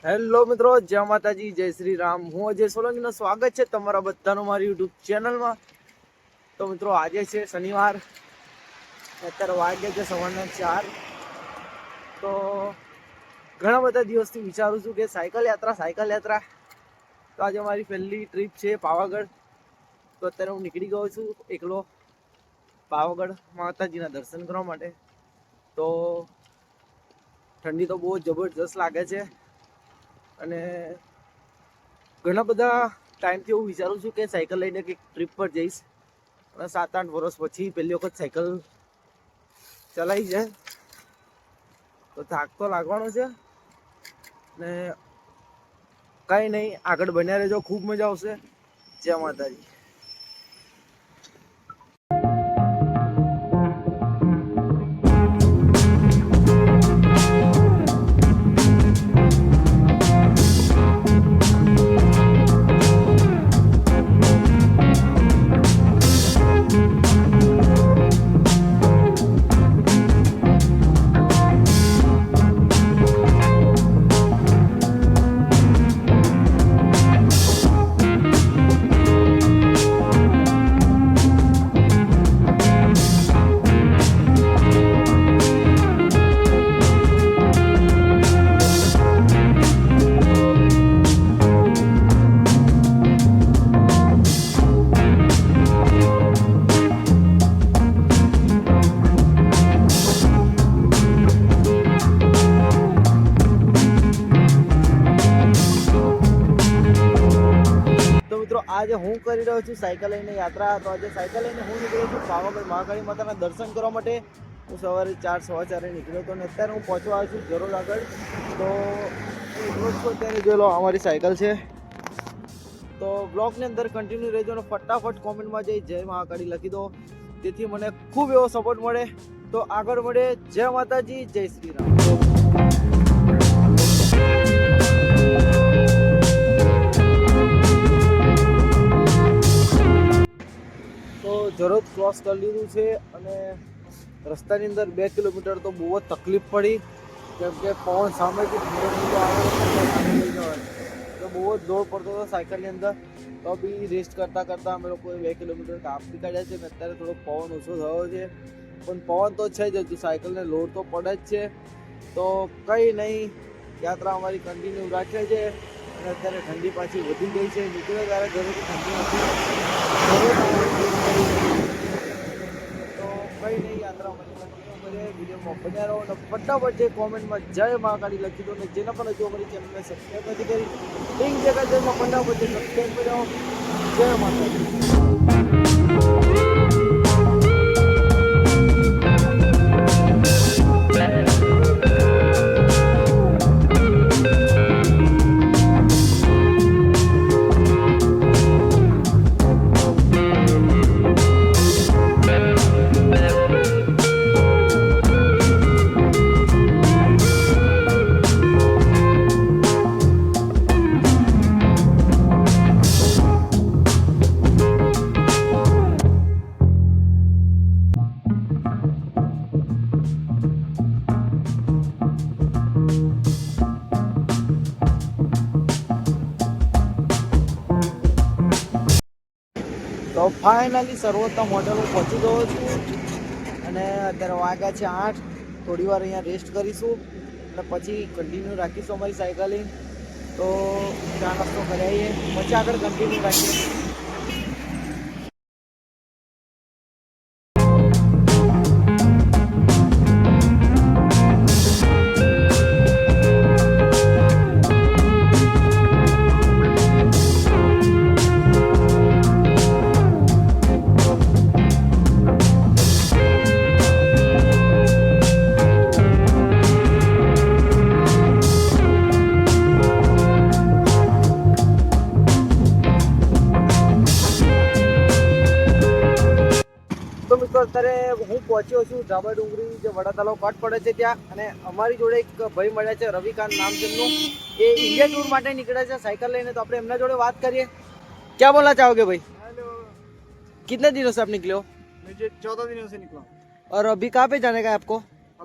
Hello મિત્રો, જય માતાજી, જય શ્રી રામ. હું અજય સોલંકીનું સ્વાગત છે તમારા બધાનું મારી યુટ્યુબ ચેનલમાં. તો મિત્રો, આજે છે શનિવાર, અત્યારે વાગ્યા છે સવારના 4. તો ઘણા બધા દિવસથી વિચારું છું કે સાયકલ યાત્રા. તો આજે મારી પહેલી ટ્રીપ છે પાવાગઢ. તો અત્યારે હું નીકળી ગયો છું એકલો પાવાગઢ માતાજીના દર્શન કરવા માટે. તો ઠંડી તો બહુ જબરજસ્ત લાગે છે અને ઘણા બધા ટાઈમથી હું વિચારું છું કે સાયકલ લઈને કંઈક ટ્રીપ પર જઈશ. અને 7-8 વર્ષ પછી પહેલી વખત સાયકલ ચલાવી છે તો થાક તો લાગવાનો છે ને કંઈ નહીં, આગળ બન્યા રહેજો, ખૂબ મજા આવશે. જય માતાજી. આજે હું કરી રહ્યો છું સાયકલ લઈને યાત્રા. તો આજે સાયકલ લઈને હું નીકળ્યો છું પાવાગઢ મહાકાળી માતાના દર્શન કરવા માટે. હું સવારે 4-4:15 નીકળ્યો હતો અને અત્યારે હું પહોંચવા આવ્યો છું જરોદ આગળ. તો હું છું અત્યારે જોઈ લો, અમારી સાયકલ છે. તો બ્લોગની અંદર કન્ટિન્યુ રહેજો અને ફટાફટ કોમેન્ટમાં જઈ જય મહાકાળી લખી દો, તેથી મને ખૂબ એવો સપોર્ટ મળે. તો આગળ મળે. જય માતાજી, જય શ્રી રામ. જરોદ ક્રોસ કરી લીધું છે અને રસ્તાની અંદર 2 કિલોમીટર તો બહુ જ તકલીફ પડી, કેમ કે પવન સામેથી તો બહુ જ દોડ પડતો હતો સાયકલની અંદર. તો બી રેસ્ટ કરતાં અમે લોકોએ 2 કિલોમીટર કાપી કાઢ્યા છે. અત્યારે થોડો પવન ઓછો થયો છે, પણ પવન તો છે જ, હજુ સાયકલને લોડ તો પડે જ છે. તો કંઈ નહીં, યાત્રા અમારી કન્ટિન્યુ રાખે છે. અને અત્યારે ઠંડી પાછી વધી ગઈ છે. નીકળ્યો ત્યારે ઘરેથી ઠંડી હતી. તો કંઈ નહીં, યાત્રા અમારી કન્ટિન્યુ કરે. વિડીયોમાં બન્યા રહો અને ફટાફટ જે કોમેન્ટમાં જય મહાકાળી લખી દો. અને જેના પણ હજુ અમારી ચેનલને સબસ્ક્રાઈબ નથી કરી, લિંક જગા જેમાં ફટાફટ સબસ્ક્રાઈબ કર્યો. જય માતાજી. તો ફાઇનલી સર્વોત્તમ હોટલ હું પહોંચી ગયો છું અને અત્યારે વાગ્યા છે 8. થોડી વાર અહીંયા રેસ્ટ કરીશું અને પછી કન્ટિન્યુ રાખીશું અમારી સાયકલિંગ. તો ચા નાસ્તો કરી આવીએ, પછી આગળ કન્ટિન્યુ રાખીએ. અત્યારે હું પહોંચ્યો છું ધાબા ડુંગરી, જે વડા તલાવ કાટ પડે છે ત્યાં. અને અમારી જોડે એક ભાઈ મળ્યા છે, રવિકાંત નામ જેમનું. એ ઇન્ડિયા ટૂર માટે નીકળે છે સાયકલ લઈને. तो આપણે એમના જોડે વાત કરીએ. क्या बोलना चाहोगे भाई? हेलो, कितने दिनों से आप निकले हो? मुझे 14 दिनों से निकला। और अभी कहाँ पे जाने का है आपको?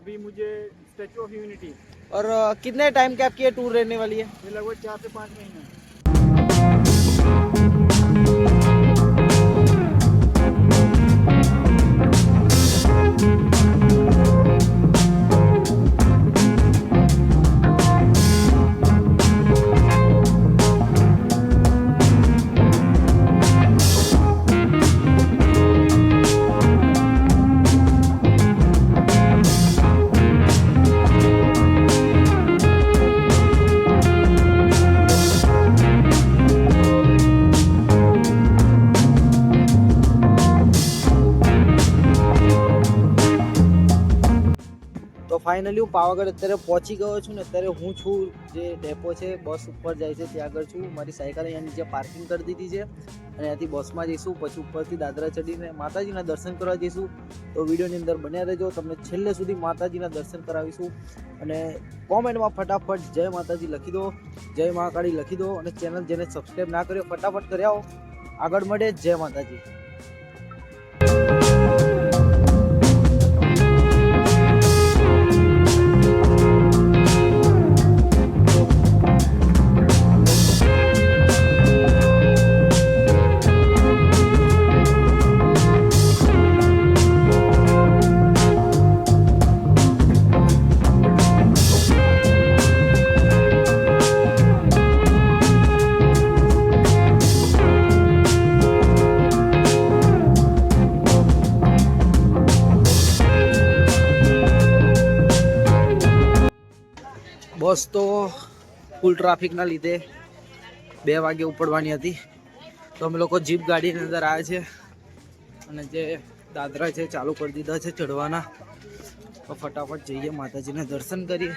अभी मुझे स्टैचू ऑफ यूनिटी। और कितने टाइम की आपकी ये टूर रहने वाली है? ये लगभग 4 से 5 महीने। તો ફાઇનલી હું પાવાગઢ અત્યારે પહોંચી ગયો છું ને અત્યારે હું છું જે ડેપો છે બસ ઉપર જાય છે ત્યાં આગળ છું. મારી સાયકલ અહીંયા નીચે પાર્કિંગ કરી દીધી છે અને ત્યાંથી બસમાં જઈશું, પછી ઉપરથી દાદરા ચડીને માતાજીના દર્શન કરવા જઈશું. તો વિડીયોની અંદર બન્યા રહેજો, તમને છેલ્લે સુધી માતાજીના દર્શન કરાવીશું. અને કોમેન્ટમાં ફટાફટ જય માતાજી લખી દો, જય મહાકાળી લખી દો અને ચેનલ જેને સબસ્ક્રાઈબ ના કર્યો ફટાફટ કરી આવો. આગળ મળે. જય માતાજી. બસ તો ફૂલ ટ્રાફિકના લીધે 2 વાગે ઉપડવાની હતી, તો અમે લોકો જીપ ગાડીની અંદર આવ્યા છે અને જે દાદરા છે ચાલુ કરી દીધા છે ચડવાના. તો ફટાફટ જઈએ માતાજીને દર્શન કરીએ.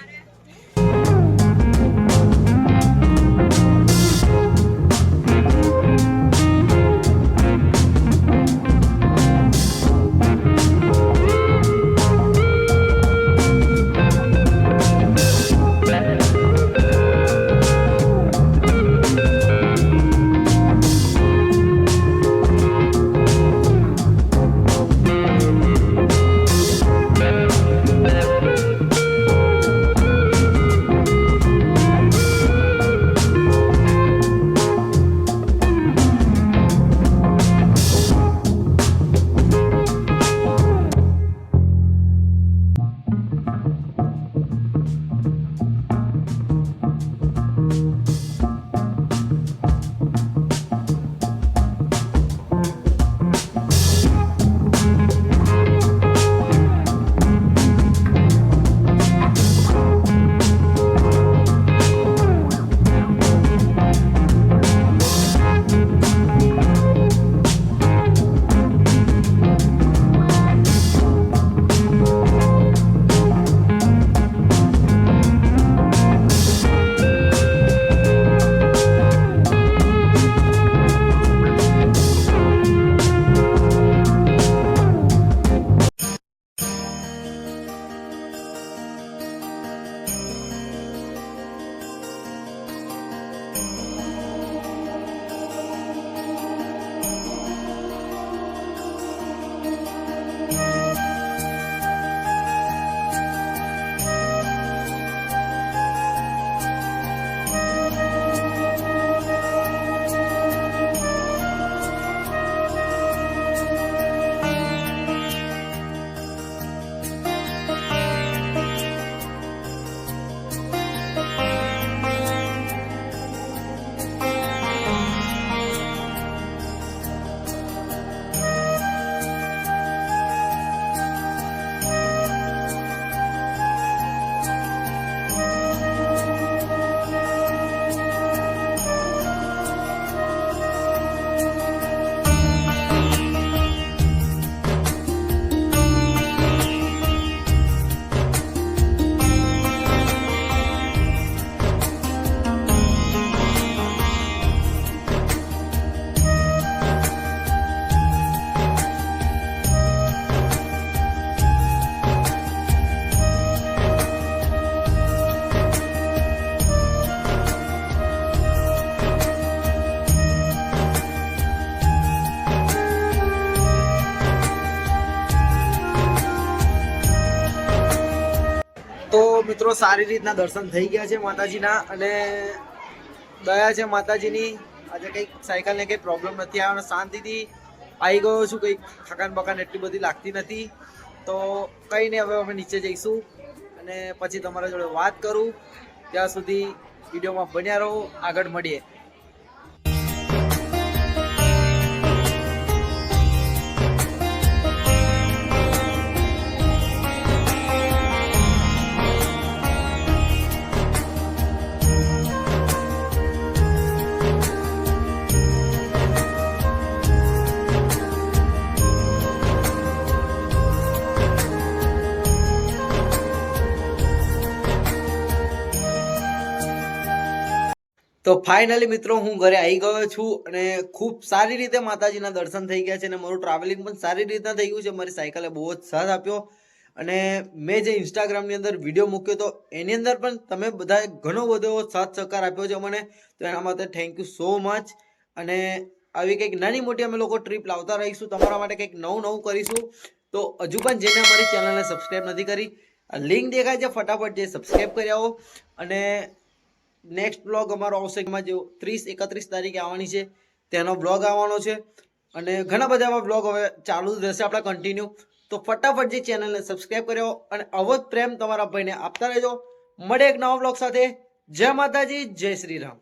મિત્રો સારી રીતના દર્શન થઈ ગયા છે માતાજીના, અને દયા છે માતાજીની. આજે કંઈક સાયકલને કંઈ પ્રોબ્લેમ નથી આવ્યો, શાંતિથી આવી ગયો છું. કંઈક થકાન બકાન એટલી બધી લાગતી નથી. તો કંઈ નહીં, હવે અમે નીચે જઈશું અને પછી તમારા જોડે વાત કરું. ત્યાં સુધી વિડીયોમાં બન્યા રહો, આગળ મળીએ. તો ફાઇનલી મિત્રો હું ઘરે આવી ગયો છું, અને ખૂબ સારી રીતે માતાજીના દર્શન થઈ ગયા છે, અને મારું ટ્રાવેલિંગ પણ સારી રીતના થઈ ગયું છે. મારી સાયકલે બહુ જ સાથ આપ્યો, અને મેં જે ઇન્સ્ટાગ્રામની અંદર વિડીયો મૂક્યો તો એની અંદર પણ તમે બધાએ ઘણો બધો સાથ સહકાર આપ્યો છે મને, તો એના માટે થેન્ક યુ સો મચ. અને આવી કંઈક નાની મોટી અમે લોકો ટ્રીપ લાવતા રહીશું, તમારા માટે કંઈક નવું કરીશું. તો હજુ પણ જેને અમારી ચેનલને સબસ્ક્રાઈબ નથી કરી, લિંક દેખાય છે, ફટાફટ જે સબસ્ક્રાઈબ કરી આવો. અને નેક્સ્ટ બ્લોગ અમારો આવશે, એમાં જે 30-31 તારીખે આવવાની છે તેનો બ્લોગ આવવાનો છે, અને ઘણા બધા એવા બ્લોગ હવે ચાલુ રહેશે આપણા કન્ટિન્યુ. તો ફટાફટ જે ચેનલને સબસ્ક્રાઈબ કર્યો અને આવો જ પ્રેમ તમારા ભાઈને આપતા રહેજો. મળે એક નવા બ્લોગ સાથે. જય માતાજી, જય શ્રી રામ.